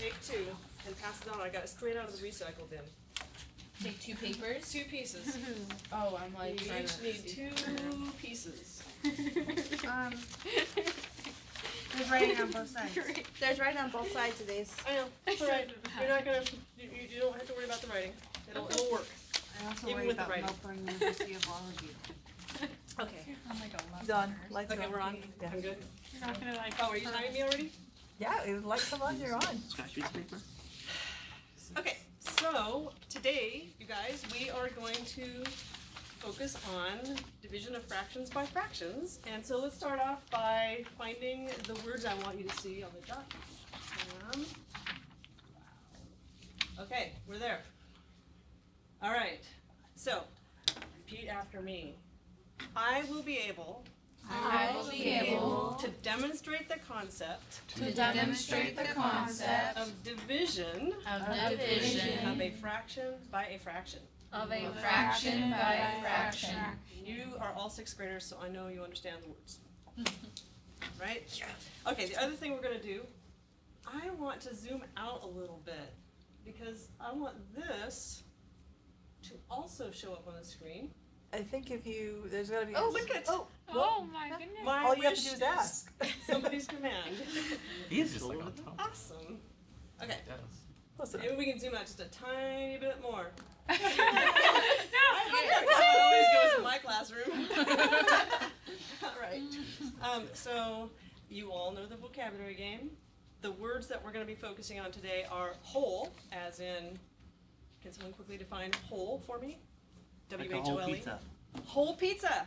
Take 2 and pass it on. I got it straight out of the recycle bin. Take 2 papers. 2 pieces. Oh, I'm like You trying each to need see. 2 pieces. There's writing on both sides. There's writing on both sides of these. I know. It's alright. You're not gonna. You don't have to worry about the writing. It'll work. I also Even worry with the about writing. Melbourne University of Law Review. Okay. I'm like a love Done. letter. Lights Okay, are we're on. Yeah. I'm good. You're not gonna like. Oh, are you timing me already? Yeah, it lights come on, you're on. Scratch piece of paper. Okay, so today, you guys, we are going to focus on division of fractions by fractions. And so let's start off by finding the words I want you to see on the dot. Okay, we're there. All right, so repeat after me. I will be able I will be able to demonstrate the concept to demonstrate the concept of division of division of a fraction by a fraction. of a fraction by a fraction. You are all 6th graders, so I know you understand the words. Right? Okay, the other thing we're gonna do, I want to zoom out a little bit because I want this to also show up on the screen. I think if you, there's gotta be. Oh, look at, Oh my goodness. my All you have wish to do is is ask. somebody's command. He is just like on top. Awesome. Okay, Listen, maybe we can zoom out just a tiny bit more. That's how it always goes in my classroom. Alright, so you all know the vocabulary game. The words that we're gonna be focusing on today are whole, as in, can someone quickly define whole for me? Like a W-H-O-L-E. whole pizza. Whole pizza.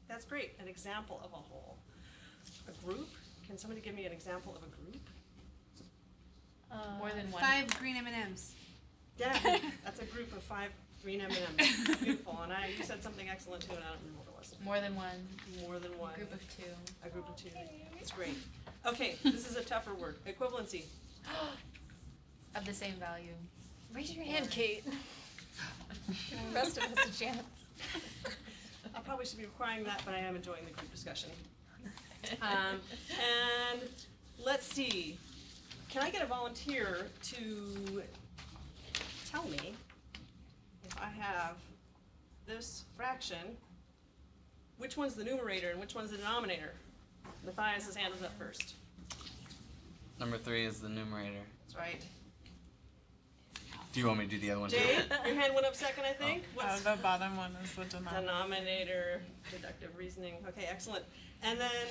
That's great, an example of a whole. A group, can somebody give me an example of a group? More than one. 5 green M&Ms. Yeah, that's a group of 5 green M&Ms. Beautiful, and you said something excellent too, and I don't remember what it was. More than one. More than one. Group of 2. A group of 2. That's great. Okay, this is a tougher word. Equivalency. Of the same value. Raise your hand, Kate. Give the rest of us a chance. I probably should be requiring that, but I am enjoying the group discussion. And let's see. Can I get a volunteer to tell me if I have this fraction, which one's the numerator and which one's the denominator? Matthias' hand is up first. Number 3 is the numerator. That's right. Do you want me to do the other one too? Jade, your hand went up second, I think. What's The bottom one is the denominator. denominator? Deductive reasoning. Okay, excellent. And then,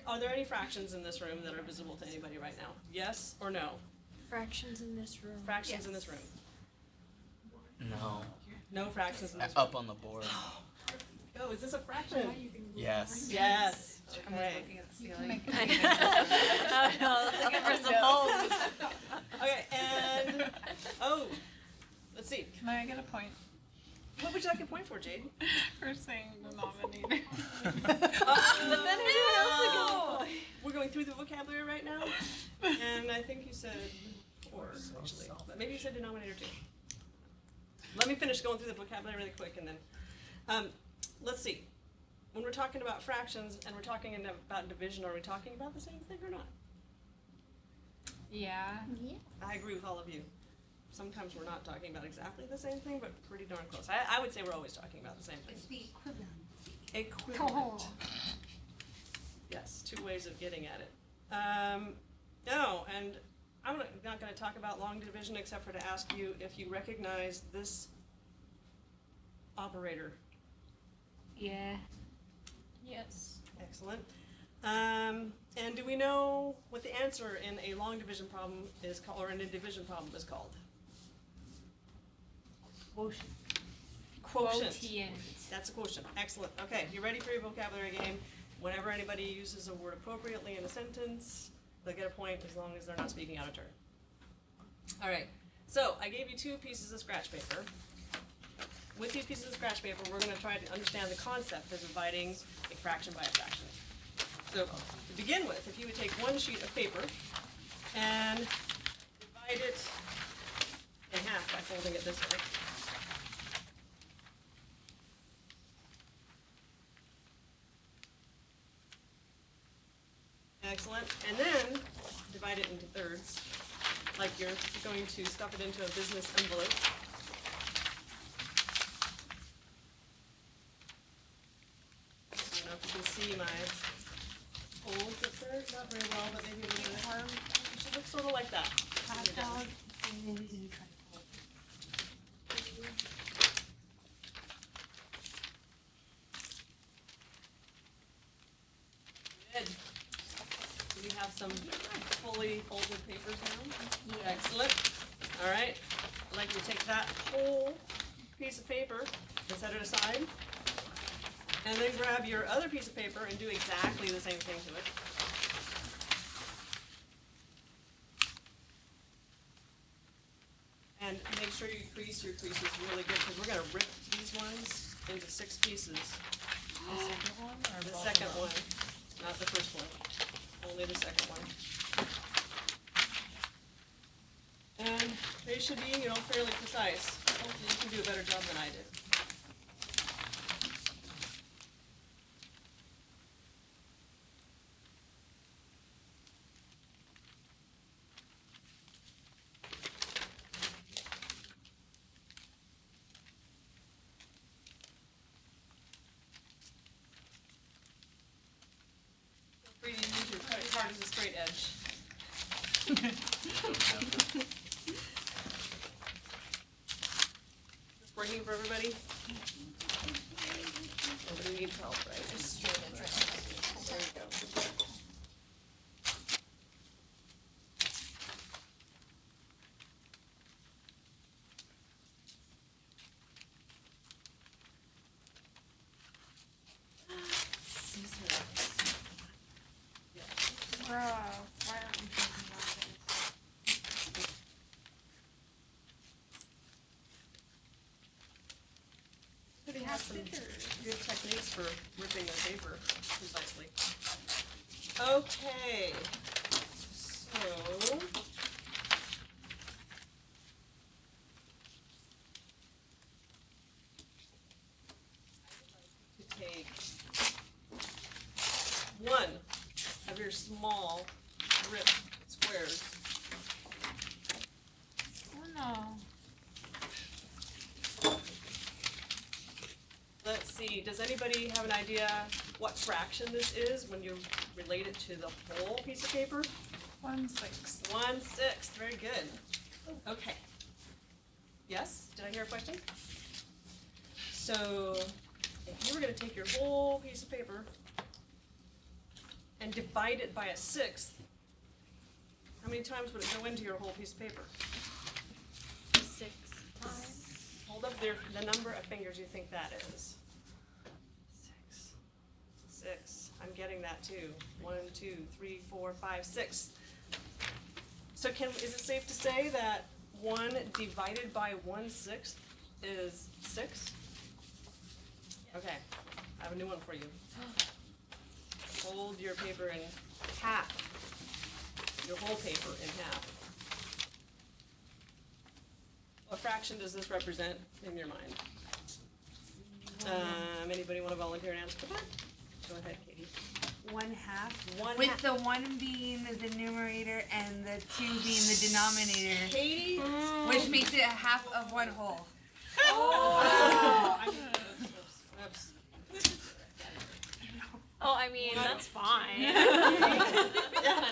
are there any fractions in this room that are visible to anybody right now? Yes or no? Fractions in this room. Fractions in this room? No. No fractions in this room. Up on the board. Oh, is this a fraction? Yes. Yes. I'm Okay. looking at the ceiling. Oh no, looking for some holes. Okay, and, oh, let's see. Can I get a point What would you like a point for, Jade? for saying denominator? But then everyone else would go. We're going through the vocabulary right now, and I think you said or actually, but maybe you said denominator too. Let me finish going through the vocabulary really quick, and then, let's see. When we're talking about fractions and we're talking about division, are we talking about the same thing or not? Yeah. I agree with all of you. Sometimes we're not talking about exactly the same thing, but pretty darn close. I would say we're always talking about the same thing. It's the equivalent. Equivalent. Yes, 2 ways of getting at it. No, and I'm not going to talk about long division except for to ask you if you recognize this operator. Yeah. Yes. Excellent. And do we know what the answer in a long division problem is called, or in a division problem is called? quotient. Quotient. Quotient. That's a quotient. Excellent. Okay, you ready for your vocabulary game? Whenever anybody uses a word appropriately in a sentence, they'll get a point as long as they're not speaking out of turn. All right, so I gave you 2 pieces of scratch paper. With these pieces of scratch paper, we're going to try to understand the concept of dividing a fraction by a fraction. So, to begin with, if you would take one sheet of paper and divide it in half by folding it this way. Excellent. And then divide it into thirds. like you're going to stuff it into a business envelope. I don't know if you can see my folds up there, not very well, but maybe a little bit. It should look sort of like that. Hot dog in a trifold. Good. Do we have some fully folded papers now? Excellent. All right. I'd like you to take that whole piece of paper and set it aside. And then grab your other piece of paper and do exactly the same thing to it. And make sure you crease your creases really good, because we're gonna rip these ones into 6 pieces. The second one or The both second of them? one, not the first one, only the second one. And they should be, fairly precise. Hopefully you can do a better job than I did. Feel free to use your credit card as a straight edge. It's working for everybody? Nobody needs help, right? Just straight edge, right? There you go. Scissors. Yeah. Bro, why aren't we thinking about this? Maybe have some good techniques for ripping the paper precisely. Okay, so. To take one of your small ripped squares. Oh no. Let's see, does anybody have an idea what fraction this is when you relate it to the whole piece of paper? 1/6. 1/6, very good. Okay. Yes, did I hear a question? So, if you were gonna take your whole piece of paper and divide it by a 1/6, how many times would it go into your whole piece of paper? 6 times. Hold up the number of fingers you think that is. 6. 6. I'm getting that too. 1, 2, 3, 4, 5, 6. So is it safe to say that 1 divided by 1/6 is 6? Okay, I have a new one for you. Fold your paper in half. Your whole paper in half. What fraction does this represent in your mind? Anybody want to volunteer and answer that? Go ahead, Katie. 1/2. One With half. the 1 being the numerator and the 2 being the denominator, Katie? which makes it a half of 1 whole. Oh! Oops. Oh, I mean, that's fine. Yeah, I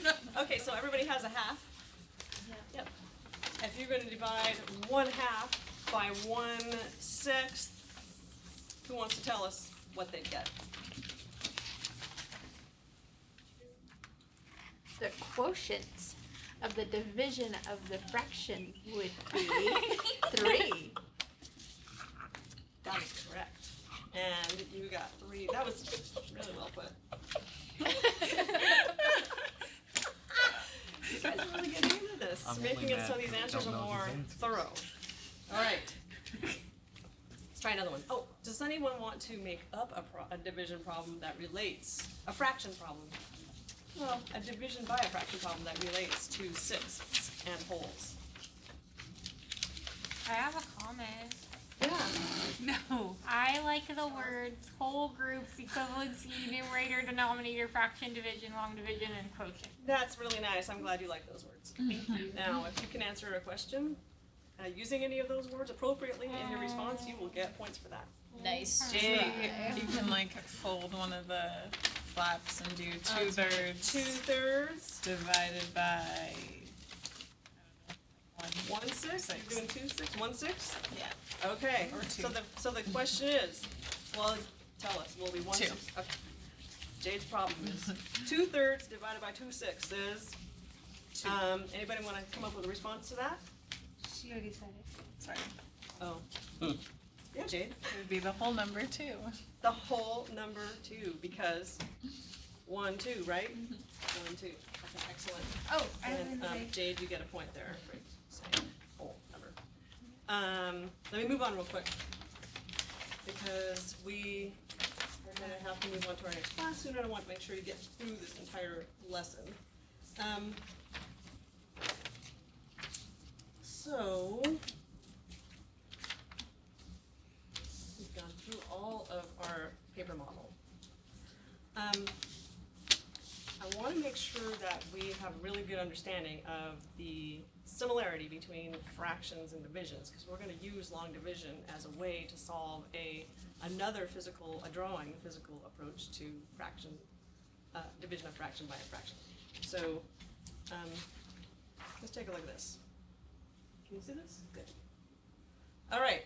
know. Okay, so everybody has a half? Yep. If you're gonna divide 1/2 by 1/6, who wants to tell us what they get? The quotient of the division of the fraction would be 3. That is correct. And you got 3. That was really well put. You guys are really getting into this. I'm Making only it so mad these because I answers are don't know more these answers. thorough. Alright. Let's try another one. Oh, does anyone want to make up a division problem that relates, a fraction problem? Well, a division by a fraction problem that relates to 6ths and wholes. I have a comment. Yeah. No. I like the words whole groups, equivalency, numerator, denominator, fraction, division, long division, and quotient. That's really nice. I'm glad you like those words. Now, if you can answer a question using any of those words appropriately in your response, you will get points for that. Nice. Jay, You can like fold one of the flaps and do 2/3 2/3, divided by 1/6. You're doing 2/6, 1/6. Yeah. Okay. Or So two. the question is, well, tell us. Will it be 1/6? Two. Okay. Jade's problem is 2/3 divided by 2/6 is. Anybody want to come up with a response to that? She already said it. Sorry. Oh. Hmm. Yeah, Jade. It would be the whole number 2. The whole number 2 because 1, 2, right? 1, 2. Okay, excellent. Oh, I was And gonna say. Jade, you get a point there for saying whole number. Let me move on real quick because we are going to have to move on to our next class soon. I want to make sure you get through this entire lesson. So we've gone through all of our paper model. I want to make sure that we have a really good understanding of the similarity between fractions and divisions, because we're going to use long division as a way to solve another physical approach to fraction, division of fraction by a fraction. So let's take a look at this. Can you see this? Good. All right.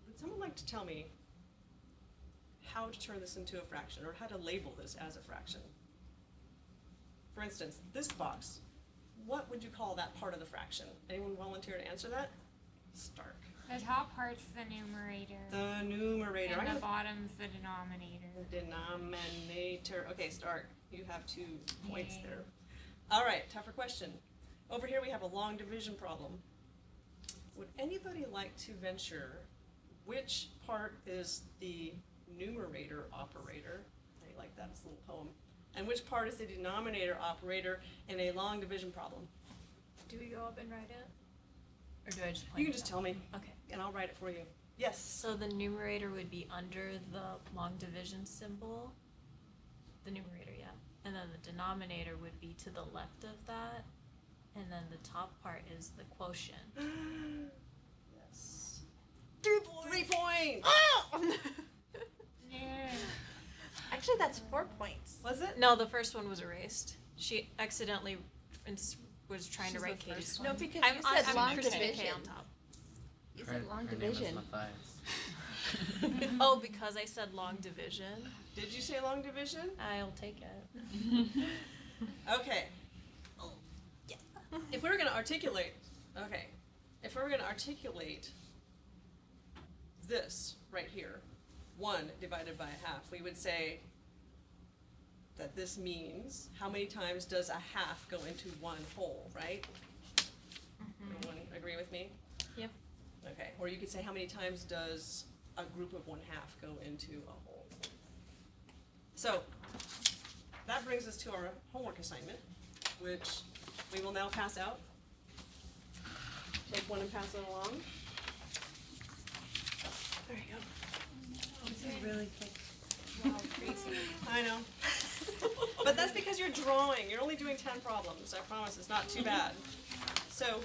Would someone like to tell me how to turn this into a fraction, or how to label this as a fraction? For instance, this box, what would you call that part of the fraction? Anyone volunteer to answer that? Stark. The top part's the numerator. The numerator. And the bottom's the denominator. The denominator. Okay, Stark, you have 2 points Yay. there. All right, tougher question. Over here we have a long division problem. Would anybody like to venture which part is the numerator operator? I like that, it's a little poem. And which part is the denominator operator in a long division problem? Do we go up and write it? Or do I just point You can it just out? tell me, Okay. and I'll write it for you. Yes. So the numerator would be under the long division symbol. The numerator, yeah. And then the denominator would be to the left of that. And then the top part is the quotient. Yes. 3 points! 3 points! Yeah. Actually, that's 4 points. Was it? No, the first one was erased. She accidentally was trying She's to write the Katie's first one. No, because I'm, you said I'm long Christina K division. on top. You said long Her name is division. Matthias. Oh, because I said long division. Did you say long division? I'll take it. Okay. If we were gonna articulate, this right here, 1 divided by a half, we would say that this means how many times does a half go into 1 whole, right? Everyone agree with me? Yep. Okay, or you could say how many times does a group of 1/2 go into a whole? So, that brings us to our homework assignment, which we will now pass out. Take one and pass it along. There you go. This is really thick. Wow, crazy. I know. But that's because you're drawing. You're only doing 10 problems. I promise it's not too bad. So,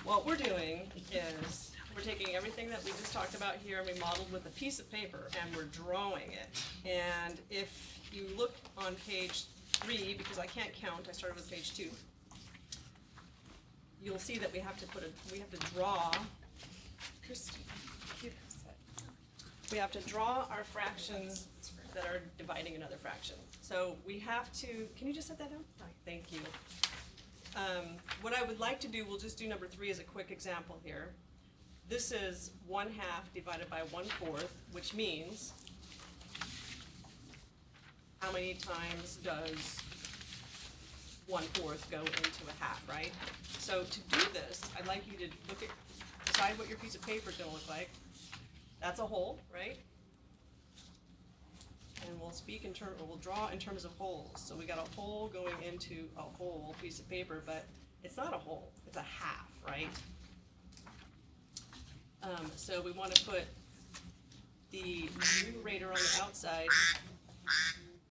what we're doing is we're taking everything that we just talked about here and we modeled with a piece of paper and we're drawing it. And if you look on page 3, because I can't count, I started with page 2. You'll see that we have to draw. Christine, we have to draw our fractions that are dividing another fraction. So we have to, can you just set that down? All right, thank you. What I would like to do, we'll just do number 3 as a quick example here. This is 1/2 divided by 1/4, which means how many times does 1/4 go into a half, right? So to do this, I'd like you to decide what your piece of paper is gonna look like. That's a whole, right? and we'll speak in term, or we'll draw in terms of holes. So we got a hole going into a whole piece of paper, but it's not a hole, it's a half, right? So we wanna put the numerator on the outside